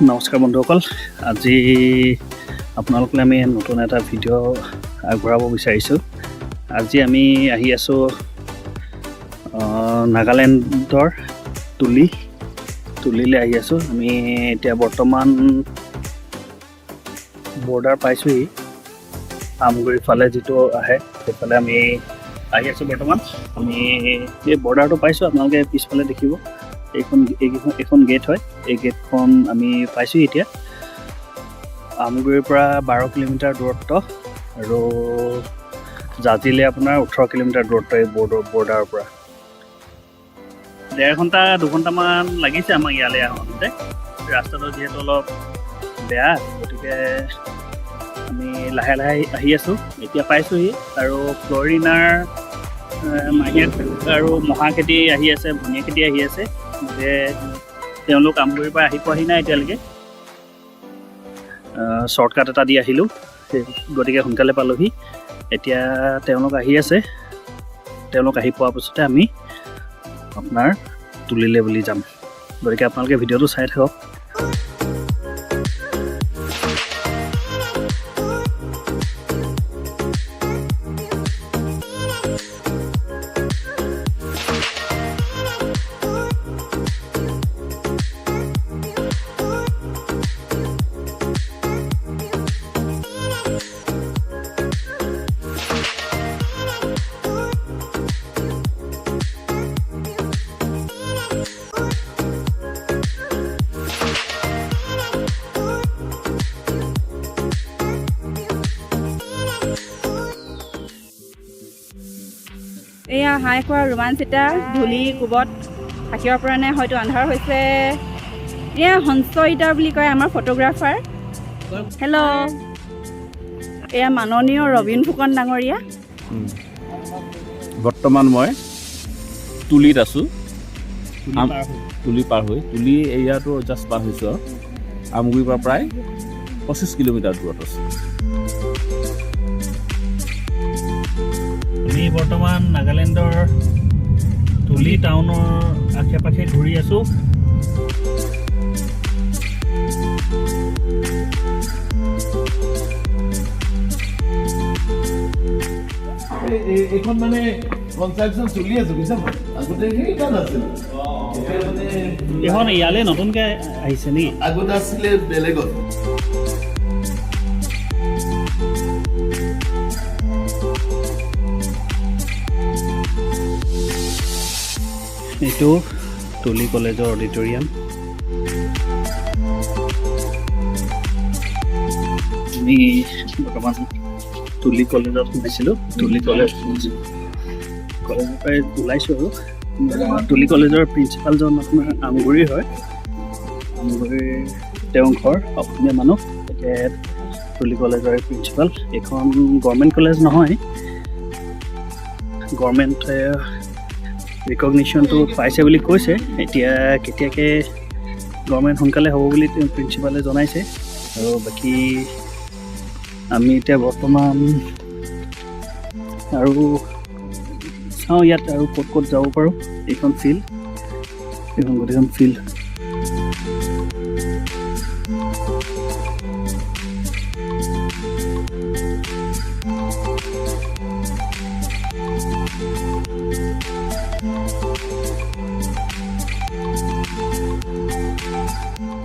নমস্কাৰ বন্ধুসকল, আজি আপোনালোকলৈ আমি নতুন এটা ভিডিঅ' আগবঢ়াব বিচাৰিছোঁ। আজি আমি আহি আছোঁ নাগালেণ্ডৰ তুলিলৈ আহি আছোঁ। আমি এতিয়া বৰ্তমান বৰ্ডাৰ পাইছোঁহি, আমগুৰিৰ ফালে যিটো আহে সেইফালে আমি আহি আছোঁ। বৰ্তমান আমি এই বৰ্ডাৰটো পাইছোঁ, আপোনালোকে পিছফালে দেখিব। এইখন গেট হয়, এই গেটখন আমি পাইছোঁ এতিয়া। আমগুৰিৰ পৰা 12 কিলোমিটাৰ দূৰত্ব আৰু জাজিলে আপোনাৰ 18 কিলোমিটাৰ দূৰত্ব এই বৰ্ডাৰৰ পৰা। 1.5 ঘণ্টা 2 ঘণ্টামান লাগিছে আমাক ইয়ালৈ আহোঁতে। ৰাস্তাটো যিহেতু অলপ বেয়া, গতিকে আমি লাহে লাহে আহি আছোঁ। এতিয়া পাইছোঁহি আৰু ফ্ল'ৰিনাৰ মাহীয়েক আৰু মহা খেতি আহি আছে, ভুনীয়া খেতি আহি আছে। যে তেওঁলোক আমগুৰিৰ পৰা আহি পোৱাহি নাই এতিয়ালৈকে। শ্বৰ্টকাট এটা দি আহিলোঁ, গতিকে সোনকালে পালোহি। এতিয়া তেওঁলোক আহি আছে, তেওঁলোক আহি পোৱাৰ পিছতে আমি আপোনাৰ তুলিলে বুলি যাম। গতিকে আপোনালোকে ভিডিঅ'টো চাই থাকক। এয়া হাই খোৱা ৰোমাঞ্চ এটা ধূলি কোবত থাকিব পৰা নাই, হয়তো আন্ধাৰ হৈছে। এয়া হংসইতা বুলি কয় আমাৰ ফটোগ্ৰাফাৰ। হেল্ল', এয়া মাননীয় ৰবীন ফুকন ডাঙৰীয়া। বৰ্তমান মই তুলিত আছোঁ, তুলি পাৰ হৈ তুলি এৰিয়াটো জাষ্ট পাৰ হৈছোঁ আৰু আমগুৰিৰ পৰা প্ৰায় 25 কিলোমিটাৰ দূৰত আছোঁ। আমি বৰ্তমান নাগালেণ্ডৰ তুলি টাউনৰ আশে পাশে ঘূৰি আছোঁ। এইখন মানে কনষ্ট্ৰাকশ্যন চলি আছে, বুজিছা? আগতে সেইখন আছিল, এইখন ইয়ালৈ নতুনকৈ আহিছে নেকি? আগতে আছিলে বেলেগত। এইটো তুলি কলেজৰ অডিটৰিয়াম। আমি বৰ্তমান তুলি কলেজত সোমাইছিলোঁ। তুলি কলেজৰ পৰাই ওলাইছোঁ আৰু তুলি কলেজৰ প্ৰিন্সিপালজন আপোনাৰ আমগুৰিৰ হয়। আমগুৰিৰ তেওঁৰ ঘৰ, অসমীয়া মানুহ। তেখেত তুলি কলেজৰ প্ৰিন্সিপাল। এইখন গভৰ্ণমেণ্ট কলেজ নহয়, গভৰ্ণমেণ্টে ৰিকগনিশ্যনটো পাইছে বুলি কৈছে। এতিয়া কেতিয়াকৈ গভৰ্ণমেণ্ট সোনকালে হ'ব বুলি তেওঁ প্ৰিন্সিপালে জনাইছে। আৰু বাকী আমি এতিয়া বৰ্তমান আৰু চাওঁ ইয়াত আৰু ক'ত ক'ত যাব পাৰোঁ। এইখন ফিল্ড, এইখন গোটেইখন ফিল্ড।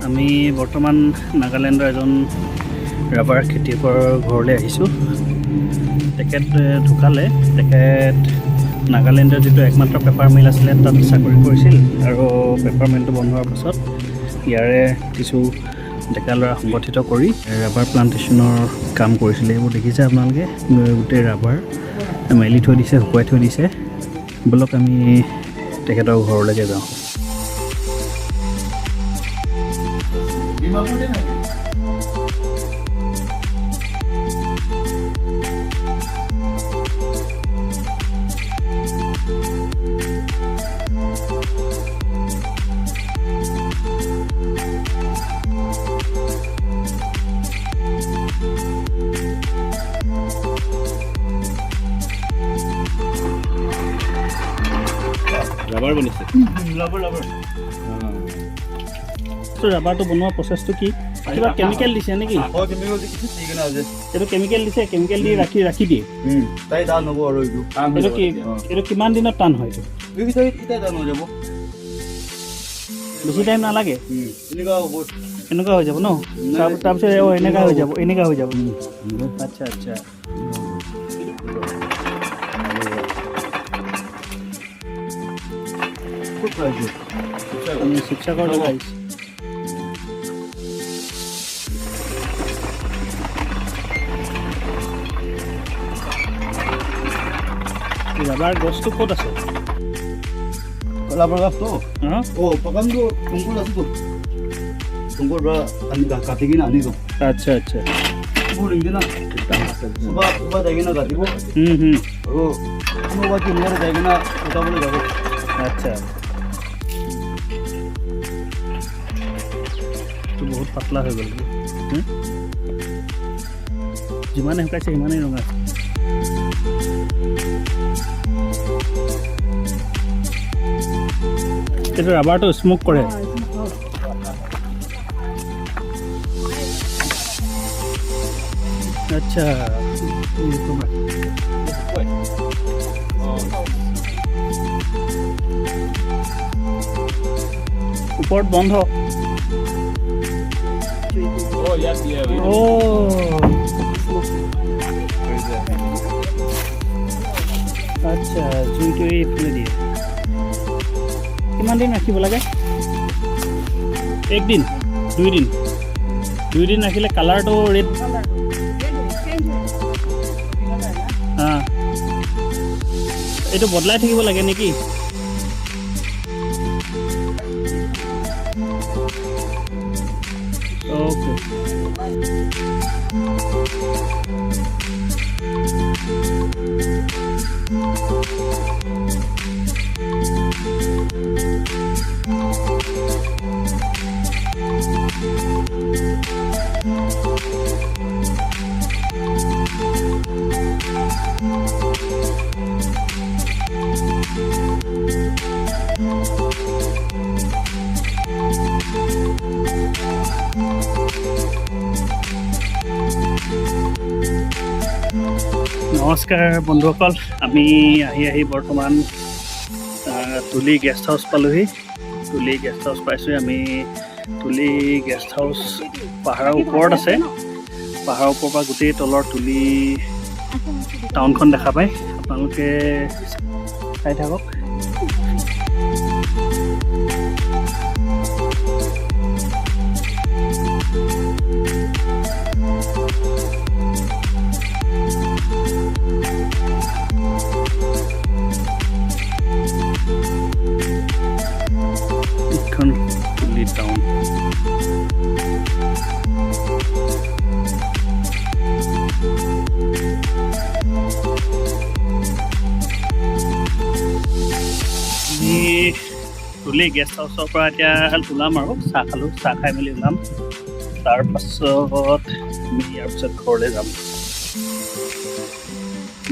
আমি বৰ্তমান নাগালেণ্ডৰ এজন ৰাবাৰ খেতিয়কৰ ঘৰলৈ আহিছোঁ। তেখেত ঢুকালে। তেখেত নাগালেণ্ডৰ যিটো একমাত্ৰ পেপাৰ মিল আছিলে তাত চাকৰি কৰিছিল, আৰু পেপাৰ মিলটো বন্ধ হোৱাৰ পাছত ইয়াৰে কিছু ডেকা ল'ৰা সংগঠিত কৰি ৰাবাৰ প্লাণ্টেশ্যনৰ কাম কৰিছিলে। এইবোৰ দেখিছে আপোনালোকে, গোটেই ৰাবাৰ মেলি থৈ দিছে, শুকুৱাই থৈ দিছে। ব'লক আমি তেখেতৰ ঘৰলৈকে যাওঁ। ৰাবাৰ বনিছে। ৰবৰ ৰাবাৰটো বনোৱা প্ৰচেছটো কি কিবা কেমিকেল দিছে নেকি এইটো কেমিকেল দিছে কেমিকেল দি ৰাখি দিয়ে এইটো কি এইটো কিমান দিনত টান হয় এইটো বেছি টাইম নালাগে এনেকুৱা হৈ যাব ন তাৰপিছত এনেকুৱা হৈ যাব আচ্ছা আচ্ছা আমি শিৱসাগৰ জেগা আহিছোঁ ৰাবাৰ গছটো ক'ত আছে কলাপ্ৰকাশটো প্ৰকাশটো টুংকুল আছো টুংকুৰ পৰা কাটি কিনে আনিছোঁ আচ্ছা আচ্ছা সুবা যাই কিনে কাটিব আৰু কোনোবা কিনাৰে যাই কিনে উঠাবলৈ যাব আচ্ছা বহুত পাতলা হৈ গ'ল যিমানে শুকাইছে সিমানেই ৰঙা এইটো ৰাবাৰটো স্মক কৰে আচ্ছা ওপৰত বন্ধ আচ্ছা জুইটো এইফালে দিয়ে কিমান দিন ৰাখিব লাগে একদিন দুই দিন ৰাখিলে কালাৰটো ৰেড এইটো বদলাই থাকিব লাগে নেকি ওকে নমস্কাৰ বন্ধুসকল আমি আহি বৰ্তমান তুলি গেষ্ট হাউচ পালোহি তুলি গেষ্ট হাউচ পাইছোঁ আমি তুলি গেষ্ট হাউচ পাহাৰৰ ওপৰত আছে পাহাৰৰ ওপৰৰ পৰা গোটেই তলৰ তুলি টাউনখন দেখা পায় আপোনালোকে চাই থাকক এইখন তুলি টাউন তুলি গেষ্ট হাউচৰ পৰা এতিয়া ওলাম আৰু চাহ খালোঁ চাহ খাই মেলি ওলাম তাৰপাছত আমি ইয়াৰ পিছত ঘৰলৈ যাম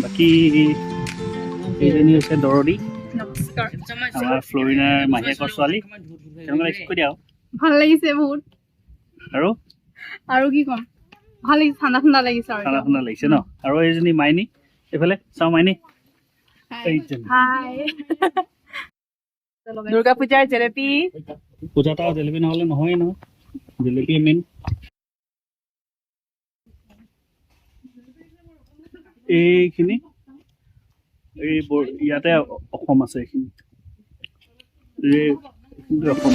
বাকী এইজনী হৈছে দৰদী আমাৰ ফ্লৰিনাৰ মাহীয়েকৰ ছোৱালী কেনেকুৱা লাগিছে কৈ দিয়া ভাল লাগিছে বহুত আৰু কি ক'ম ভাল লাগিছে ঠাণ্ডা ঠাণ্ডা লাগিছে ঠাণ্ডা ঠাণ্ডা লাগিছে ন আৰু এইজনী মাইনী এইফালে চাওঁ মাইনী দুৰ্গা পূজাৰ জেলেপি পূজাত আৰু জেলেপি নহ'লে নহয়েই নহয় জেলেপি মেইন এইখিনি ইয়াতে অসম আছে এইখিনি অসম